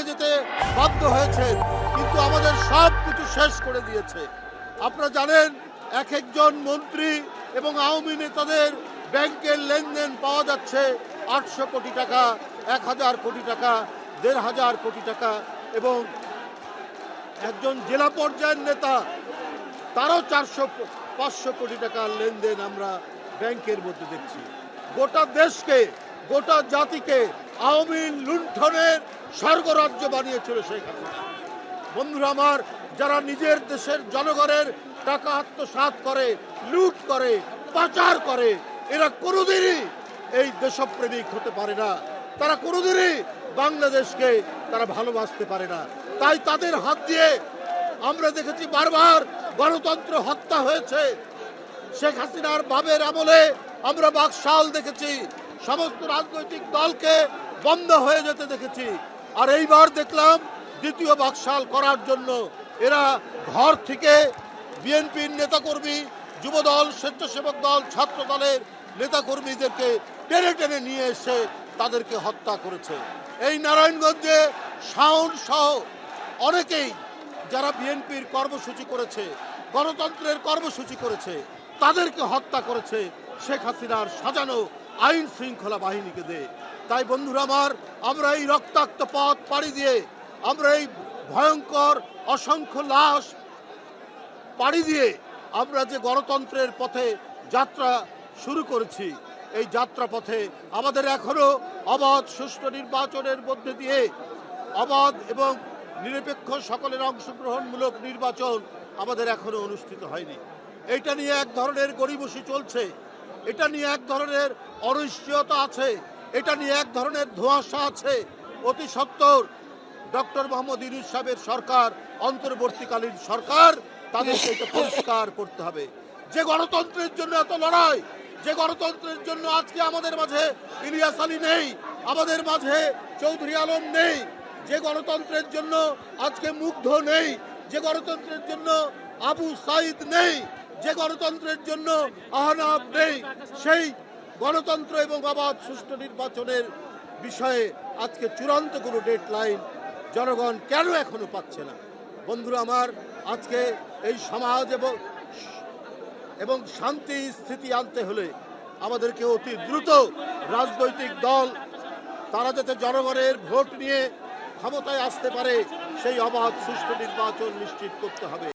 যেতে বাধ্য হয়েছে, কিন্তু আমাদের সব কিছু শেষ করে দিয়েছে। আপনারা জানেন এক একজন মন্ত্রী এবং আওয়ামী নেতাদের ব্যাংকের লেনদেন পাওয়া যাচ্ছে 800 কোটি টাকা, 1000 কোটি টাকা, 1500 কোটি টাকা, এবং একজন জেলা পর্যায়ের নেতা তারও 400-500 কোটি টাকার লেনদেন আমরা ব্যাংকের মধ্যে দেখছি। গোটা দেশকে, গোটা জাতিকে আওয়ামী লুণ্ঠনের স্বর্গরাজ্য বানিয়েছিল শেখ হাসিনা। বন্ধুরা আমার, যারা নিজের দেশের জনগণের টাকা আত্মসাৎ করে, লুট করে, পাচার করে, এরা কোনোদিনই এই দেশপ্রেমিক হতে পারে না। তারা কোনোদিনই বাংলাদেশকে তারা ভালোবাসতে পারে না। তাই তাদের হাত দিয়ে আমরা দেখেছি বারবার গণতন্ত্র হত্যা হয়েছে। শেখ হাসিনার বাবের আমলে আমরা বাকশাল দেখেছি, সমস্ত রাজনৈতিক দলকে বন্ধ হয়ে যেতে দেখেছি। আর এইবার দেখলাম দ্বিতীয় বাকশাল করার জন্য এরা ঘর থেকে বিএনপির নেতাকর্মী, যুবদল, স্বেচ্ছাসেবক দল, ছাত্র দলের নেতাকর্মীদেরকে টেনে টেনে নিয়ে এসে তাদেরকে হত্যা করেছে। এই নারায়ণগঞ্জে শাওন সহ অনেকেই যারা বিএনপির কর্মসূচি করেছে, গণতন্ত্রের কর্মসূচি করেছে, তাদেরকে হত্যা করেছে শেখ হাসিনার সাজানো আইন শৃঙ্খলা বাহিনীকে দিয়ে। তাই বন্ধুরা আমার, আমরা এই রক্তাক্ত পথ পাড়ি দিয়ে, আমরা এই ভয়ঙ্কর অসংখ্য লাশ পাড়ি দিয়ে আমরা যে গণতন্ত্রের পথে যাত্রা শুরু করেছি, এই যাত্রা পথে আমাদের এখনো অবাধ সুষ্ঠু নির্বাচনের মধ্যে দিয়ে অবাধ এবং নিরপেক্ষ সকলের অংশগ্রহণমূলক নির্বাচন আমাদের এখনো অনুষ্ঠিত হয়নি। এটা নিয়ে এক ধরনের গড়িমসি চলছে, এটা নিয়ে এক ধরনের অনিশ্চয়তা আছে, এটা নিয়ে এক ধরনের ধোঁয়াশা আছে। অতি সত্বর ডক্টর মোহাম্মদ ইউনূস সাহেবের সরকার, অন্তর্বর্তীকালীন সরকার, তাদেরকে এটা পরিষ্কার করতে হবে। যে গণতন্ত্রের জন্য এত লড়াই, যে গণতন্ত্রের জন্য আজকে আমাদের মাঝে ইলিয়াস আলী নেই, আমাদের মাঝে চৌধুরী আলম নেই, যে গণতন্ত্রের জন্য আজকে মুগ্ধ নেই, যে গণতন্ত্রের জন্য আবু সাইদ নেই, যে গণতন্ত্রের জন্য আহনাব নেই, সেই গণতন্ত্র এবং অবাধ সুষ্ঠু নির্বাচনের বিষয়ে আজকে চূড়ান্ত কোনো ডেডলাইন জনগণ কেন এখনো পাচ্ছে না? বন্ধুরা আমার, আজকে এই সমাজ এবং শান্তি স্থিতি আনতে হলে আমাদেরকে অতি দ্রুত রাজনৈতিক দল তারা যাতে জনগণের ভোট নিয়ে ক্ষমতায় আসতে পারে, সেই অবাধ সুষ্ঠু নির্বাচন নিশ্চিত করতে হবে।